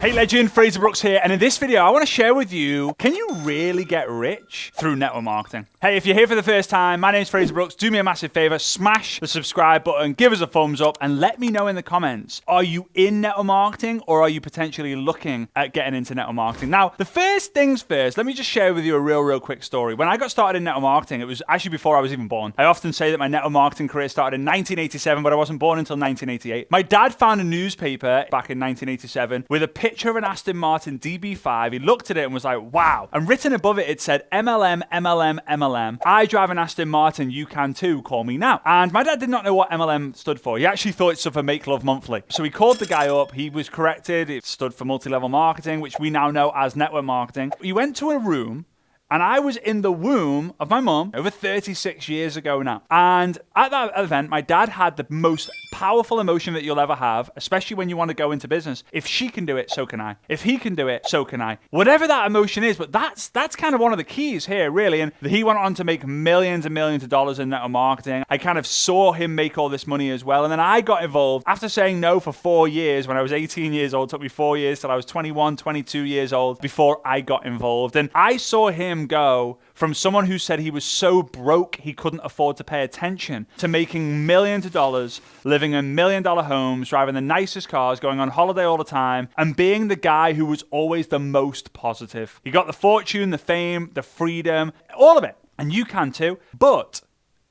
Hey legend, Fraser Brooks here, and in this video I want to share with you, can you really get rich through network marketing? Hey, if you're here for the first time, my name's Fraser Brooks. Do me a massive favor, smash the subscribe button, give us a thumbs up, and let me know in the comments, are you in network marketing or are you potentially looking at getting into network marketing? Now, the first things first, let me just share with you a real quick story. When I got started in network marketing, it was actually before I was even born. I often say that my network marketing career started in 1987, but I wasn't born until 1988. My dad found a newspaper back in 1987 with a picture of an Aston Martin DB5. He looked at it and was like, wow. And written above it, it said, MLM, MLM, MLM. I drive an Aston Martin, you can too, call me now. And my dad did not know what MLM stood for. He actually thought it stood for Make Love Monthly. So he called the guy up, he was corrected. It stood for multi-level marketing, which we now know as network marketing. He went to a room, and I was in the womb of my mum over 36 years ago now. And at that event, my dad had the most powerful emotion that you'll ever have, especially when you want to go into business. If she can do it, so can I. If he can do it, so can I. Whatever that emotion is, but that's kind of one of the keys here, really. And he went on to make millions and millions of dollars in network marketing. I kind of saw him make all this money as well. And then I got involved after saying no for 4 years. When I was 18 years old, it took me 4 years till I was 21, 22 years old before I got involved. And I saw him go from someone who said he was so broke he couldn't afford to pay attention to making millions of dollars, living in $1 million homes, driving the nicest cars, going on holiday all the time, and being the guy who was always the most positive. He got the fortune, the fame, the freedom, all of it. And you can too, but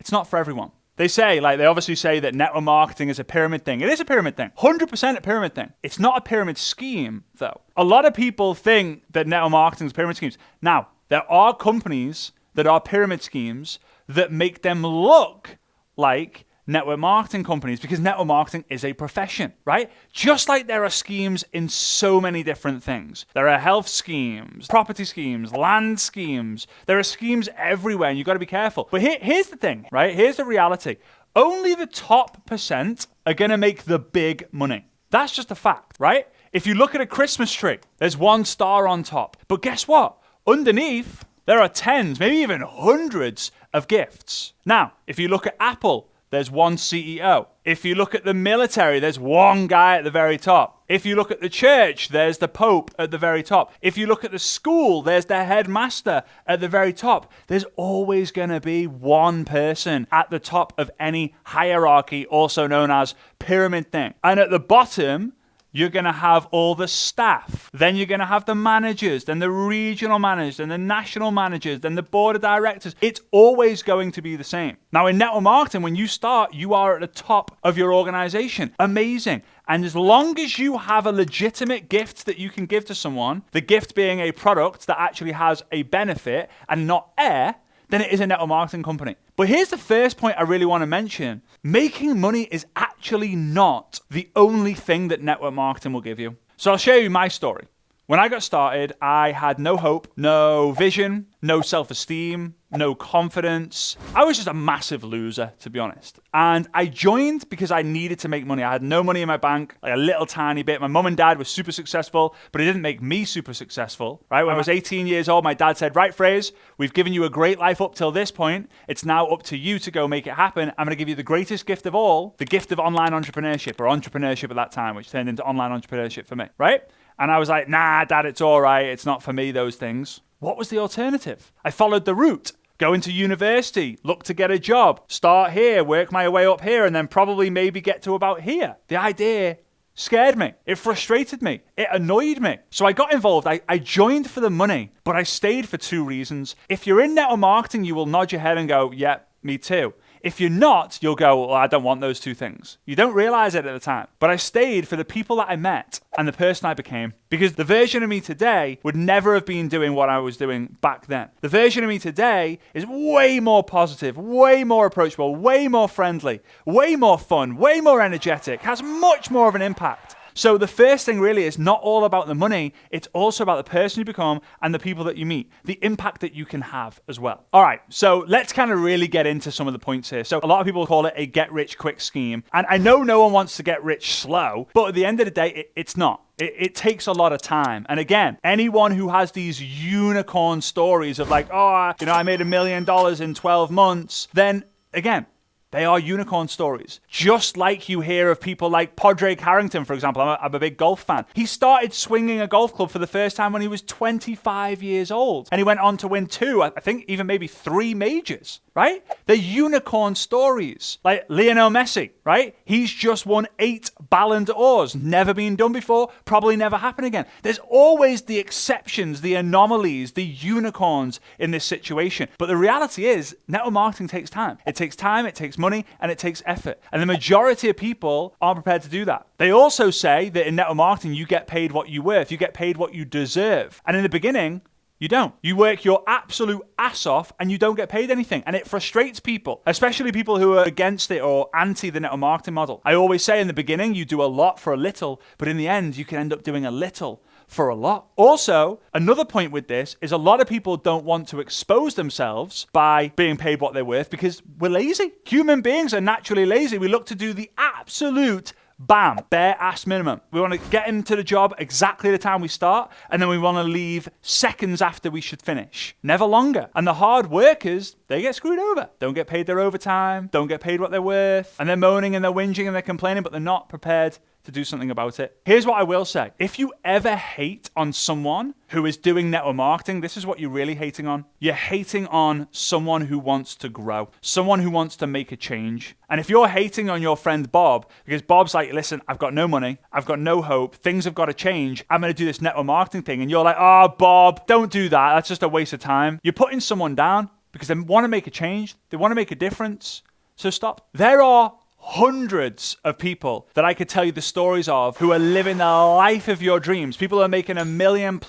it's not for everyone. They obviously say that network marketing is a pyramid thing. It is a pyramid thing. 100% a pyramid thing. It's not a pyramid scheme, though. A lot of people think that network marketing is pyramid schemes. Now, there are companies that are pyramid schemes that make them look like network marketing companies because network marketing is a profession, right? Just like there are schemes in so many different things. There are health schemes, property schemes, land schemes. There are schemes everywhere and you've got to be careful. But here's the thing, right? Here's the reality. Only the top % are going to make the big money. That's just a fact, right? If you look at a Christmas tree, there's one star on top. But guess what? Underneath, there are tens, maybe even hundreds of gifts. Now, if you look at Apple, there's one CEO. If you look at the military, there's one guy at the very top. If you look at the church, there's the Pope at the very top. If you look at the school, there's the headmaster at the very top. There's always going to be one person at the top of any hierarchy, also known as pyramid thing. And at the bottom, you're going to have all the staff. Then you're going to have the managers, then the regional managers, then the national managers, then the board of directors. It's always going to be the same. Now, in network marketing, when you start, you are at the top of your organization. Amazing. And as long as you have a legitimate gift that you can give to someone, the gift being a product that actually has a benefit and not air, then it is a network marketing company. But here's the first point I really want to mention. Making money is actually not the only thing that network marketing will give you. So I'll share you my story. When I got started, I had no hope, no vision, no self-esteem, no confidence. I was just a massive loser, to be honest. And I joined because I needed to make money. I had no money in my bank, like a little tiny bit. My mum and dad were super successful, but it didn't make me super successful, right? When I was 18 years old, my dad said, right, Fraser, we've given you a great life up till this point. It's now up to you to go make it happen. I'm going to give you the greatest gift of all, the gift of online entrepreneurship, or entrepreneurship at that time, which turned into online entrepreneurship for me, right? And I was like, nah, Dad, it's all right. It's not for me, those things. What was the alternative? I followed the route. Go into university, look to get a job, start here, work my way up here, and then probably maybe get to about here. The idea scared me. It frustrated me. It annoyed me. So I got involved. I joined for the money, but I stayed for 2 reasons. If you're in network marketing, you will nod your head and go, yeah, me too. If you're not, you'll go, well, I don't want those 2 things. You don't realize it at the time. But I stayed for the people that I met and the person I became. Because the version of me today would never have been doing what I was doing back then. The version of me today is way more positive, way more approachable, way more friendly, way more fun, way more energetic, has much more of an impact. So the first thing really is not all about the money, it's also about the person you become and the people that you meet, the impact that you can have as well. All right, so let's kind of really get into some of the points here. So a lot of people call it a get-rich-quick scheme, and I know no one wants to get rich slow, but at the end of the day, it's not. It takes a lot of time. And again, anyone who has these unicorn stories of like, oh, I made $1 million in 12 months, then again, They are unicorn stories. Just like you hear of people like Padraig Harrington, for example. I'm a big golf fan. He started swinging a golf club for the first time when he was 25 years old. And he went on to win 2, I think even maybe 3 majors, right? They're unicorn stories. Like Lionel Messi, right? He's just won 8 Ballon d'Ors. Never been done before, probably never happen again. There's always the exceptions, the anomalies, the unicorns in this situation. But the reality is, network marketing takes time. It takes time, it takes money, and it takes effort. And the majority of people aren't prepared to do that. They also say that in network marketing, you get paid what you're worth. You get paid what you deserve. And in the beginning, you don't. You work your absolute ass off and you don't get paid anything. And it frustrates people, especially people who are against it or anti the network marketing model. I always say in the beginning, you do a lot for a little, but in the end, you can end up doing a little for a lot. Also, another point with this is a lot of people don't want to expose themselves by being paid what they're worth because we're lazy. Human beings are naturally lazy. We look to do the absolute bare ass minimum. We want to get into the job exactly the time we start, and then we want to leave seconds after we should finish. Never longer. And the hard workers, they get screwed over. Don't get paid their overtime, don't get paid what they're worth, and they're moaning and they're whinging and they're complaining, but they're not prepared to do something about it. Here's what I will say. If you ever hate on someone who is doing network marketing, this is what you're really hating on. You're hating on someone who wants to grow, someone who wants to make a change. And if you're hating on your friend Bob, because Bob's like, listen, I've got no money, I've got no hope, things have got to change, I'm going to do this network marketing thing. And you're like, oh, Bob, don't do that. That's just a waste of time. You're putting someone down because they want to make a change. They want to make a difference. So stop. There are hundreds of people that I could tell you the stories of who are living the life of your dreams. People who are making $1 million+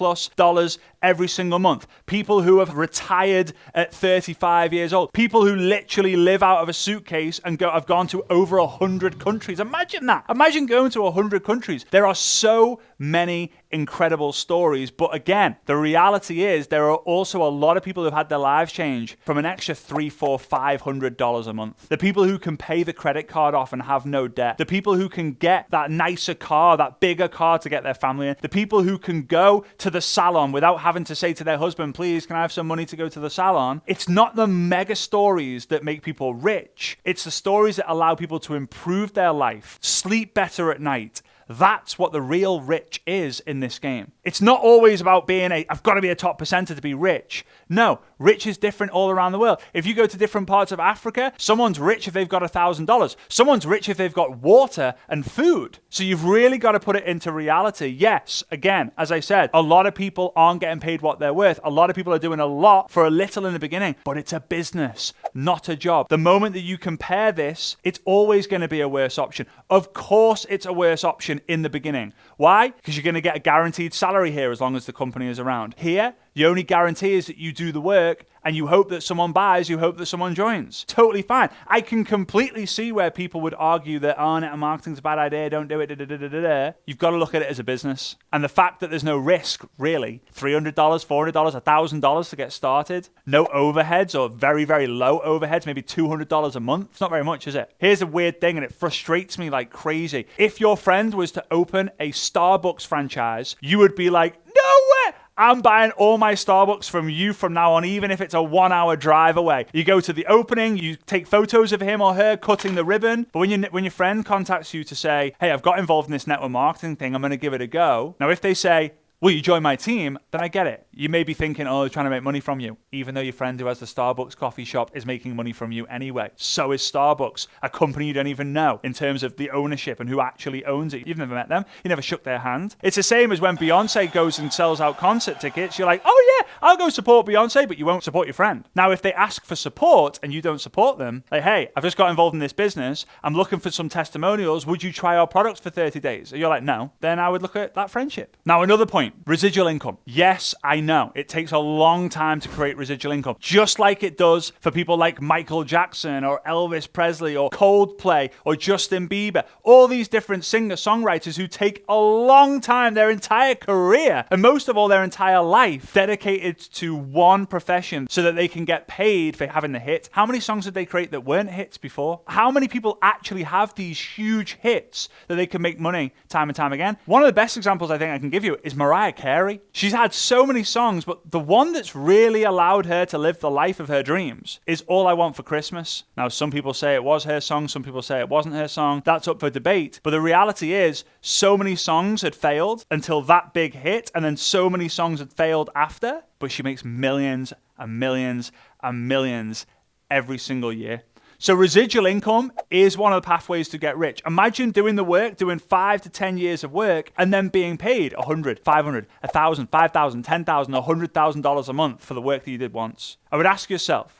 every single month. People who have retired at 35 years old. People who literally live out of a suitcase and have gone to over 100 countries. Imagine that. Imagine going to 100 countries. There are so many incredible stories. But again, the reality is there are also a lot of people who've had their lives change from an extra $300, $400, $500 a month. The people who can pay the credit card off and have no debt. The people who can get that nicer car, that bigger car to get their family in. The people who can go to the salon without having to say to their husband, please, can I have some money to go to the salon? It's not the mega stories that make people rich. It's the stories that allow people to improve their life, sleep better at night. That's what the real rich is in this game. It's not always about being I've got to be a top percenter to be rich. No, rich is different all around the world. If you go to different parts of Africa, someone's rich if they've got $1,000. Someone's rich if they've got water and food. So you've really got to put it into reality. Yes, again, as I said, a lot of people aren't getting paid what they're worth. A lot of people are doing a lot for a little in the beginning, but it's a business, not a job. The moment that you compare this, it's always going to be a worse option. Of course, it's a worse option in the beginning. Why? Because you're going to get a guaranteed salary here as long as the company is around. Here, the only guarantee is that you do the work and you hope that someone buys, you hope that someone joins. Totally fine. I can completely see where people would argue that, oh, network marketing's a bad idea, don't do it, You've got to look at it as a business. And the fact that there's no risk, really, $300, $400, $1,000 to get started, no overheads or very, very low overheads, maybe $200 a month. It's not very much, is it? Here's a weird thing, and it frustrates me like crazy. If your friend was to open a Starbucks franchise, you would be like, no way! I'm buying all my Starbucks from you from now on, even if it's a 1-hour drive away. You go to the opening, you take photos of him or her cutting the ribbon. But when your friend contacts you to say, hey, I've got involved in this network marketing thing, I'm going to give it a go. Now, if they say, will you join my team? Then I get it. You may be thinking, oh, they're trying to make money from you, even though your friend who has the Starbucks coffee shop is making money from you anyway. So is Starbucks, a company you don't even know in terms of the ownership and who actually owns it. You've never met them. You never shook their hand. It's the same as when Beyonce goes and sells out concert tickets. You're like, oh yeah, I'll go support Beyonce, but you won't support your friend. Now, if they ask for support and you don't support them, like, hey, I've just got involved in this business. I'm looking for some testimonials. Would you try our products for 30 days? And you're like, no. Then I would look at that friendship. Now, another point. Residual income. Yes, I know. It takes a long time to create residual income. Just like it does for people like Michael Jackson or Elvis Presley or Coldplay or Justin Bieber. All these different singer-songwriters who take a long time, their entire career, and most of all their entire life, dedicated to one profession so that they can get paid for having the hit. How many songs did they create that weren't hits before? How many people actually have these huge hits that they can make money time and time again? One of the best examples I think I can give you is Mariah Mariah Carey. She's had so many songs, but the one that's really allowed her to live the life of her dreams is All I Want for Christmas. Now, some people say it was her song, some people say it wasn't her song. That's up for debate. But the reality is, so many songs had failed until that big hit, and then so many songs had failed after, but she makes millions and millions and millions every single year. So residual income is one of the pathways to get rich. Imagine doing the work, doing 5 to 10 years of work, and then being paid $100, $500, $1,000, $5,000, $10,000, $100,000 a month for the work that you did once. I would ask yourself,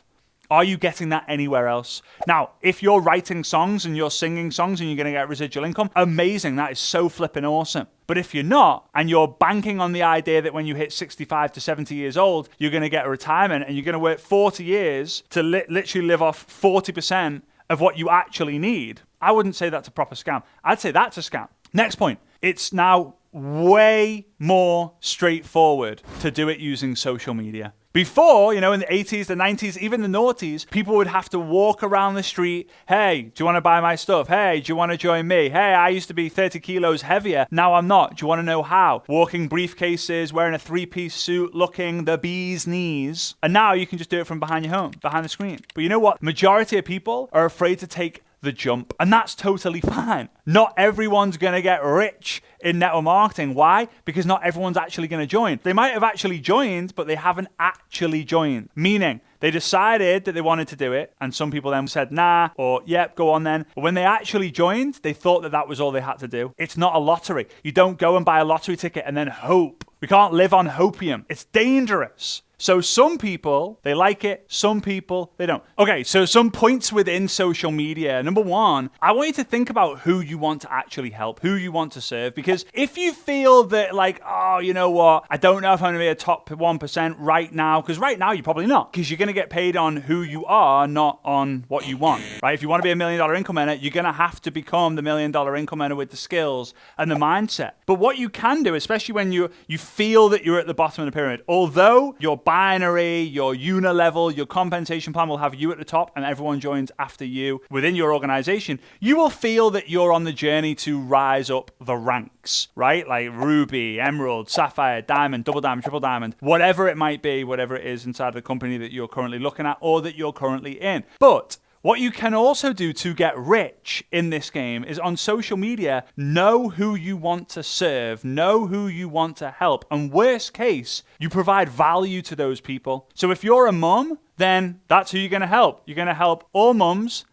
are you getting that anywhere else? Now, if you're writing songs and you're singing songs and you're going to get residual income, amazing. That is so flipping awesome. But if you're not, and you're banking on the idea that when you hit 65 to 70 years old, you're going to get a retirement and you're going to work 40 years to literally live off 40% of what you actually need, I wouldn't say that's a proper scam. I'd say that's a scam. Next point. It's now way more straightforward to do it using social media. Before, in the 80s, the 90s, even the noughties, people would have to walk around the street. Hey, do you want to buy my stuff? Hey, do you want to join me? Hey, I used to be 30 kilos heavier. Now I'm not. Do you want to know how? Walking briefcases, wearing a 3-piece suit, looking the bee's knees. And now you can just do it from behind your home, behind the screen. But you know what? Majority of people are afraid to take the jump. And that's totally fine. Not everyone's going to get rich in network marketing. Why? Because not everyone's actually going to join. They might have actually joined, but they haven't actually joined. Meaning, they decided that they wanted to do it, and some people then said, nah, or yep, go on then. But when they actually joined, they thought that that was all they had to do. It's not a lottery. You don't go and buy a lottery ticket and then hope. We can't live on hopium. It's dangerous. So some people, they like it. Some people, they don't. Okay, so some points within social media. Number one, I want you to think about who you want to actually help, who you want to serve. Because if you feel that like, oh, you know what, I don't know if I'm going to be a top 1% right now. Because right now, you're probably not. Because you're going to get paid on who you are, not on what you want, right? If you want to be $1 million income earner, you're going to have to become the $1 million income earner with the skills and the mindset. But what you can do, especially when you feel that you're at the bottom of the pyramid, although you're binary, your unilevel, your compensation plan will have you at the top and everyone joins after you within your organization, you will feel that you're on the journey to rise up the ranks, right? Like ruby, emerald, sapphire, diamond, double diamond, triple diamond, whatever it might be, whatever it is inside the company that you're currently looking at or that you're currently in. But what you can also do to get rich in this game is on social media, know who you want to serve, know who you want to help, and worst case, you provide value to those people. So if you're a mum, then that's who you're going to help. You're going to help all mums,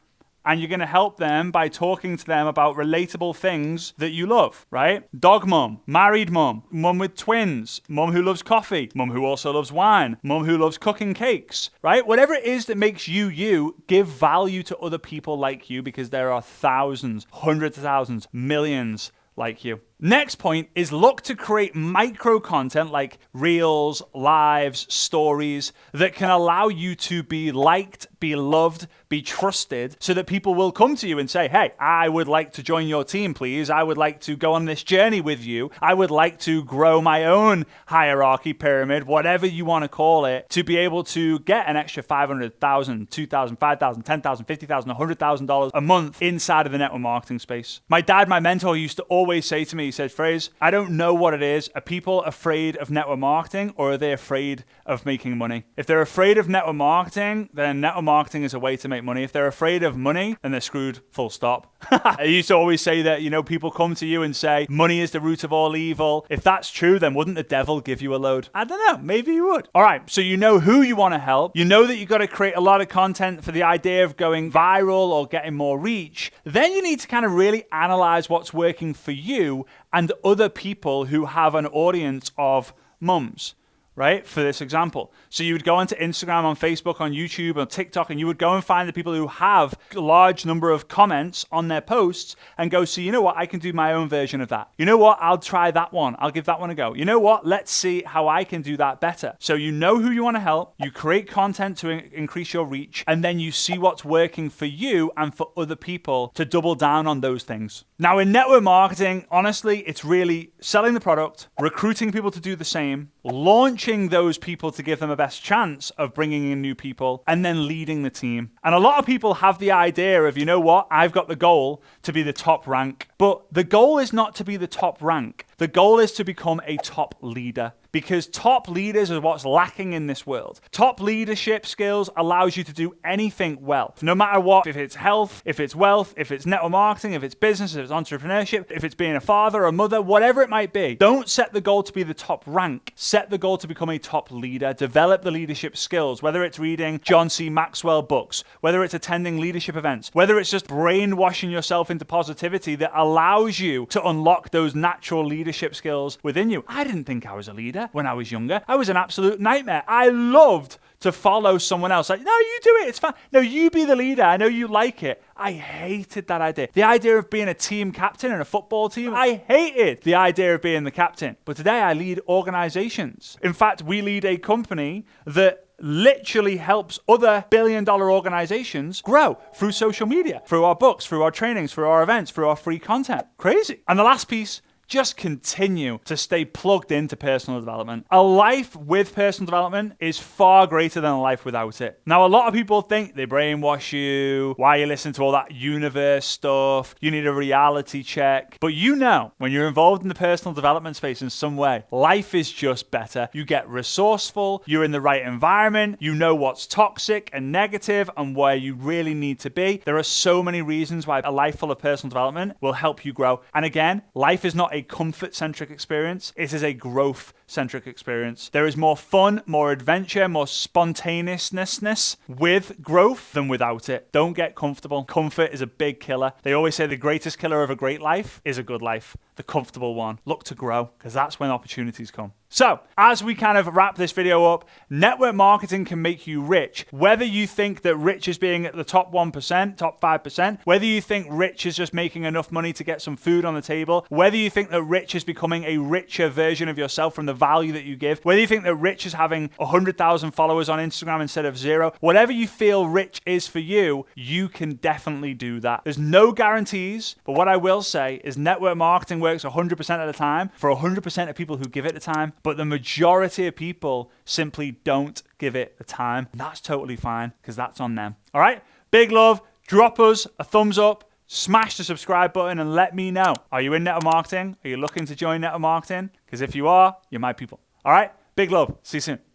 and you're going to help them by talking to them about relatable things that you love, right? Dog mum, married mum, mum with twins, mum who loves coffee, mum who also loves wine, mum who loves cooking cakes, right? Whatever it is that makes you, give value to other people like you because there are thousands, hundreds of thousands, millions like you. Next point is look to create micro content like reels, lives, stories that can allow you to be liked, be loved, be trusted so that people will come to you and say, hey, I would like to join your team, please. I would like to go on this journey with you. I would like to grow my own hierarchy pyramid, whatever you want to call it, to be able to get an extra $500,000, $2,000, $5,000, $10,000, $50,000, $100,000 a month inside of the network marketing space. My dad, my mentor, used to always say to me, he said, Fraser, I don't know what it is. Are people afraid of network marketing or are they afraid of making money? If they're afraid of network marketing, then network marketing is a way to make money. If they're afraid of money, then they're screwed, full stop. I used to always say that, people come to you and say, money is the root of all evil. If that's true, then wouldn't the devil give you a load? I don't know. Maybe you would. All right. So you know who you want to help. You know that you've got to create a lot of content for the idea of going viral or getting more reach. Then you need to kind of really analyze what's working for you and other people who have an audience of mums, right? For this example. So you would go onto Instagram, on Facebook, on YouTube, on TikTok, and you would go and find the people who have a large number of comments on their posts and go, so you know what? I can do my own version of that. You know what? I'll try that one. I'll give that one a go. You know what? Let's see how I can do that better. So you know who you want to help, you create content to increase your reach, and then you see what's working for you and for other people to double down on those things. Now in network marketing, honestly, it's really selling the product, recruiting people to do the same, launching those people to give them a best chance of bringing in new people, and then leading the team. And a lot of people have the idea of, you know what, I've got the goal to be the top rank. But the goal is not to be the top rank. The goal is to become a top leader, because top leaders are what's lacking in this world. Top leadership skills allows you to do anything well, no matter what, if it's health, if it's wealth, if it's network marketing, if it's business, if it's entrepreneurship, if it's being a father or a mother, whatever it might be. Don't set the goal to be the top rank. Set the goal to become a top leader. Develop the leadership skills, whether it's reading John C. Maxwell books, whether it's attending leadership events, whether it's just brainwashing yourself into positivity that allows you to unlock those natural leadership skills within you. I didn't think I was a leader when I was younger. I was an absolute nightmare. I loved to follow someone else. Like, no, you do it. It's fine. No, you be the leader. I know you like it. I hated that idea. The idea of being a team captain in a football team, I hated the idea of being the captain. But today I lead organizations. In fact, we lead a company that literally helps other billion-dollar organizations grow through social media, through our books, through our trainings, through our events, through our free content. Crazy. And the last piece, just continue to stay plugged into personal development. A life with personal development is far greater than a life without it. Now, a lot of people think they brainwash you. Why you listen to all that universe stuff? You need a reality check. But you know, when you're involved in the personal development space in some way, life is just better. You get resourceful. You're in the right environment. You know what's toxic and negative and where you really need to be. There are so many reasons why a life full of personal development will help you grow. And again, life is not a comfort-centric experience. It is a growth-centric experience. There is more fun, more adventure, more spontaneousness with growth than without it. Don't get comfortable. Comfort is a big killer. They always say the greatest killer of a great life is a good life. The comfortable one. Look to grow, because that's when opportunities come. So, as we kind of wrap this video up, network marketing can make you rich. Whether you think that rich is being at the top 1%, top 5%, whether you think rich is just making enough money to get some food on the table, whether you think that rich is becoming a richer version of yourself from the value that you give, whether you think that rich is having 100,000 followers on Instagram instead of 0, whatever you feel rich is for you, you can definitely do that. There's no guarantees, but what I will say is network marketing works 100% of the time for 100% of people who give it the time. But the majority of people simply don't give it the time. And that's totally fine, because that's on them. All right? Big love. Drop us a thumbs up. Smash the subscribe button and let me know. Are you in network marketing? Are you looking to join network marketing? Because if you are, you're my people. All right? Big love. See you soon.